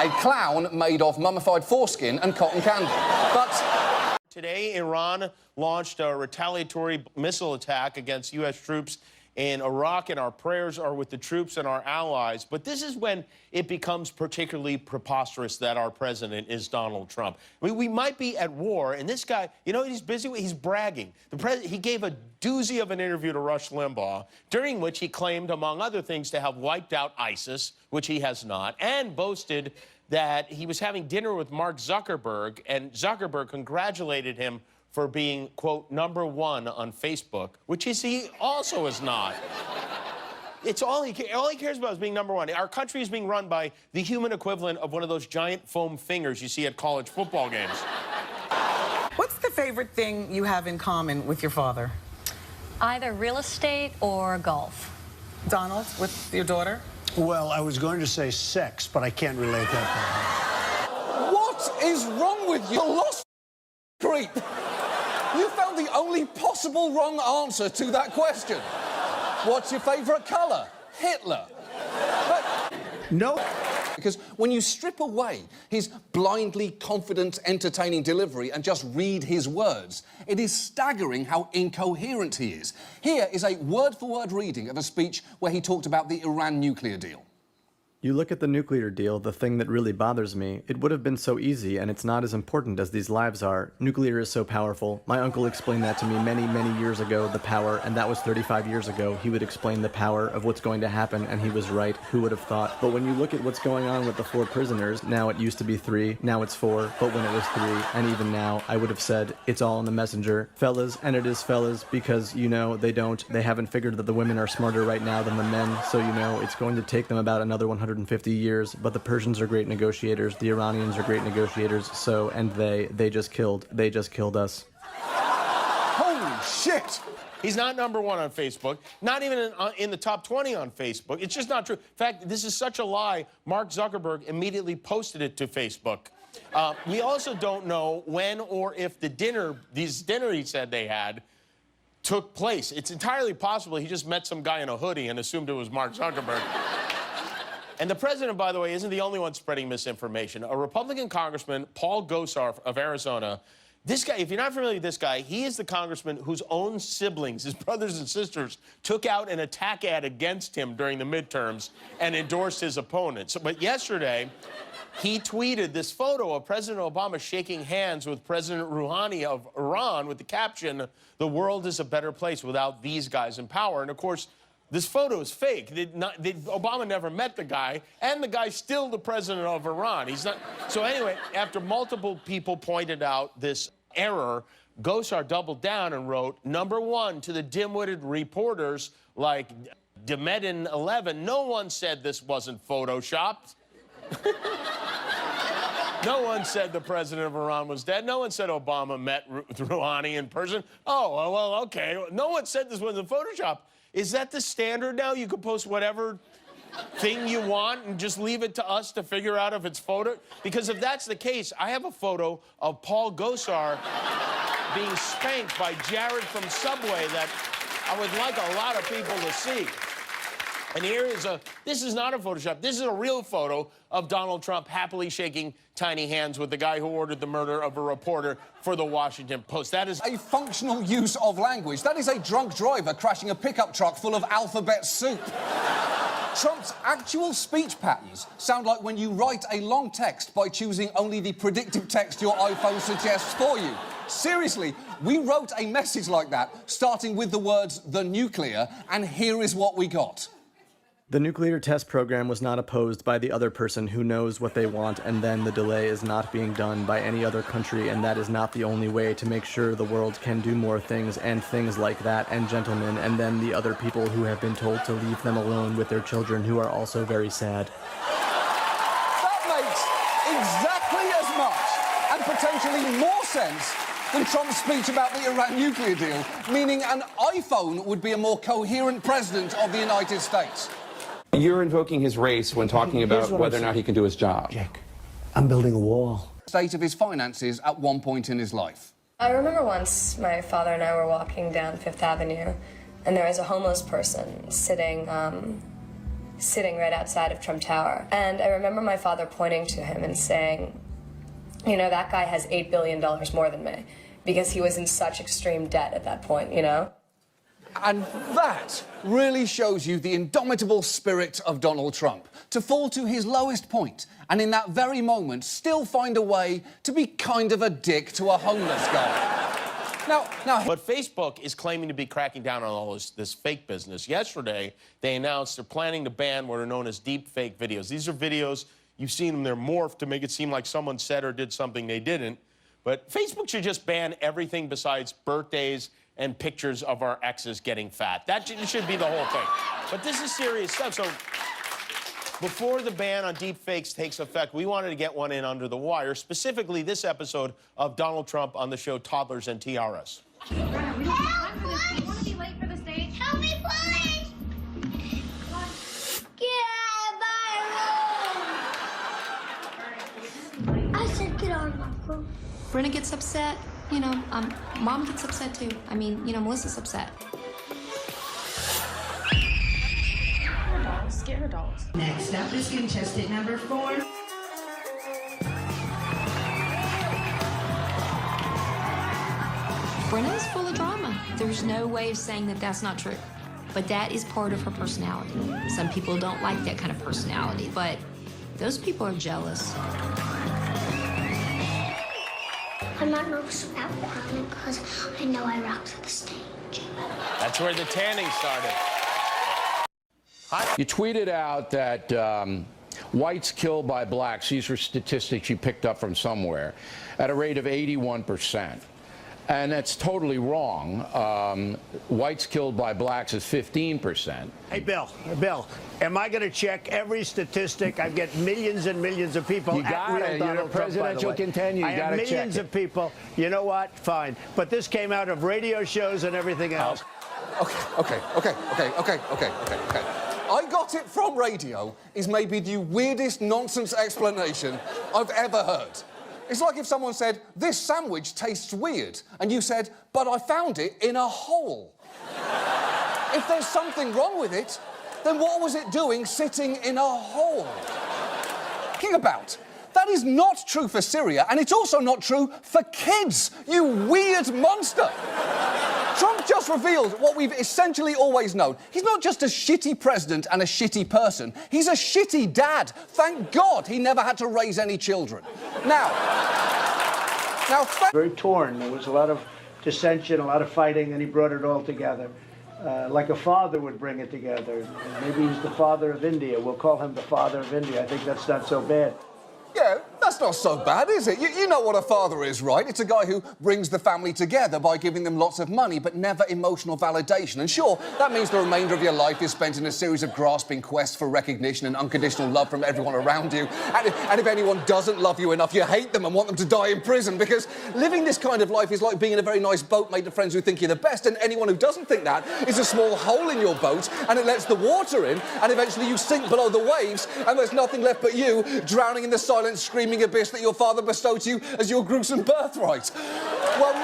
a clown made of mummified foreskin and cotton candy. But today, Iran launched a retaliatory missile attack against U.S. troops in Iraq, and our prayers are with the troops and our allies. But this is when it becomes particularly preposterous that our president is Donald Trump. I mean, we might be at war, and this guy, you know what he's busy with? He's bragging. He gave a doozy of an interview to Rush Limbaugh, during which he claimed, among other things, to have wiped out ISIS, which he has not, and boasted that he was having dinner with Mark Zuckerberg, and Zuckerberg congratulated him for being, quote, #1 on Facebook, which he also is not. It's all he cares about is being #1. Our country is being run by the human equivalent of one of those giant foam fingers you see at college football games. What's the favorite thing you have in common with your father? Either real estate or golf. Donald, with your daughter? Well, I was going to say sex, but I can't relate that to what is wrong with you, lost creep? You found the only possible wrong answer to that question. What's your favourite colour? Hitler. But No. because when you strip away his blindly confident, entertaining delivery and just read his words, it is staggering how incoherent he is. Here is a word-for-word reading of a speech where he talked about the Iran nuclear deal. You look at the nuclear deal, the thing that really bothers me. It would have been so easy, and it's not as important as these lives are. Nuclear is so powerful. My uncle explained that to me many, many years ago, the power, and that was 35 years ago. He would explain the power of what's going to happen, and he was right. Who would have thought? But when you look at what's going on with the 4 prisoners, now it used to be 3, now it's 4, but when it was 3, and even now, I would have said, it's all in the messenger. Fellas, and it is fellas, because, you know, they haven't figured that the women are smarter right now than the men, so you know, it's going to take them about another 150 years, but the Persians are great negotiators, the Iranians are great negotiators, so, and they just killed us. Holy shit! He's not #1 on Facebook, not even in the top 20 on Facebook. It's just not true. In fact, this is such a lie, Mark Zuckerberg immediately posted it to Facebook. We also don't know when or if the dinner he said they had took place. It's entirely possible he just met some guy in a hoodie and assumed it was Mark Zuckerberg. And the president, by the way, isn't the only one spreading misinformation. A Republican congressman, Paul Gosar of Arizona, this guy, if you're not familiar with this guy, he is the congressman whose own siblings, his brothers and sisters, took out an attack ad against him during the midterms and endorsed his opponent. But yesterday, he tweeted this photo of President Obama shaking hands with President Rouhani of Iran with the caption, "The world is a better place without these guys in power." And of course, this photo is fake. Obama never met the guy, and the guy's still the president of Iran. He's not. So anyway, after multiple people pointed out this error, Gosar doubled down and wrote, #1 to the dim-witted reporters like Demedin 11. No one said this wasn't photoshopped. No one said the president of Iran was dead. No one said Obama met Rouhani in person. Oh, well, okay. No one said this wasn't Photoshop. Is that the standard now? You can post whatever thing you want and just leave it to us to figure out if it's photo? Because if that's the case, I have a photo of Paul Gosar being spanked by Jared from Subway that I would like a lot of people to see. And here is this is not a Photoshop. This is a real photo of Donald Trump happily shaking tiny hands with the guy who ordered the murder of a reporter for the Washington Post. That is a functional use of language. That is a drunk driver crashing a pickup truck full of alphabet soup. Trump's actual speech patterns sound like when you write a long text by choosing only the predictive text your iPhone suggests for you. Seriously, we wrote a message like that, starting with the words, "the nuclear," and here is what we got. The nuclear test program was not opposed by the other person who knows what they want, and then the delay is not being done by any other country, and that is not the only way to make sure the world can do more things and things like that, and gentlemen, and then the other people who have been told to leave them alone with their children who are also very sad. That makes exactly as much and potentially more sense than Trump's speech about the Iran nuclear deal, meaning an iPhone would be a more coherent president of the United States. You're invoking his race when talking about whether or not he can do his job. Jake, I'm building a wall. State of his finances at one point in his life. I remember once my father and I were walking down Fifth Avenue, and there was a homeless person sitting sitting right outside of Trump Tower. And I remember my father pointing to him and saying, you know, that guy has $8 billion more than me, because he was in such extreme debt at that point, you know? And that really shows you the indomitable spirit of Donald Trump, to fall to his lowest point and in that very moment still find a way to be kind of a dick to a homeless guy. But Facebook is claiming to be cracking down on all this fake business. Yesterday, they announced they're planning to ban what are known as deep fake videos. These are videos, you've seen them, they're morphed to make it seem like someone said or did something they didn't. But Facebook should just ban everything besides birthdays and pictures of our exes getting fat. That should be the whole thing. But this is serious stuff. So before the ban on deep fakes takes effect, we wanted to get one in under the wire, specifically this episode of Donald Trump on the show Toddlers and Tiaras. We don't have time for this. You want to be late for the stage? Help me, please! Get out of my room! I said get out of my room. Brenna gets upset. You know, Mom gets upset too. I mean, you know, Melissa's upset. Scare her dolls. Next up is contestant number 4. Brenna is full of drama. There's no way of saying that that's not true. But that is part of her personality. Some people don't like that kind of personality, but those people are jealous. I'm not nervous about performing because I know I rock to the stage. That's where the tanning started. You tweeted out that whites killed by blacks, these were statistics you picked up from somewhere, at a rate of 81%. And that's totally wrong. Whites killed by blacks is 15%. Hey, Bill, am I going to check every statistic? I get millions and millions of people. You got it. You're a presidential contender. You got to check it. Millions of people. You know what? Fine. But this came out of radio shows and everything else. Okay. I got it from radio is maybe the weirdest nonsense explanation I've ever heard. It's like if someone said, this sandwich tastes weird, and you said, but I found it in a hole. If there's something wrong with it, then what was it doing sitting in a hole? Think about. That is not true for Syria, and it's also not true for kids, you weird monster. Trump just revealed what we've essentially always known. He's not just a shitty president and a shitty person. He's a shitty dad. Thank God he never had to raise any children. Now, very torn. There was a lot of dissension, a lot of fighting, and he brought it all together. Like a father would bring it together. Maybe he's the father of India. We'll call him the father of India. I think that's not so bad. Yeah, that's not so bad, is it? You know what a father is, right? It's a guy who brings the family together by giving them lots of money, but never emotional validation. And sure, that means the remainder of your life is spent in a series of grasping quests for recognition and unconditional love from everyone around you. And if anyone doesn't love you enough, you hate them and want them to die in prison, because living this kind of life is like being in a very nice boat made of friends who think you're the best, and anyone who doesn't think that is a small hole in your boat, and it lets the water in, and eventually you sink below the waves, and there's nothing left but you, drowning in the silent, screaming abyss that your father bestowed to you as your gruesome birthright. Well,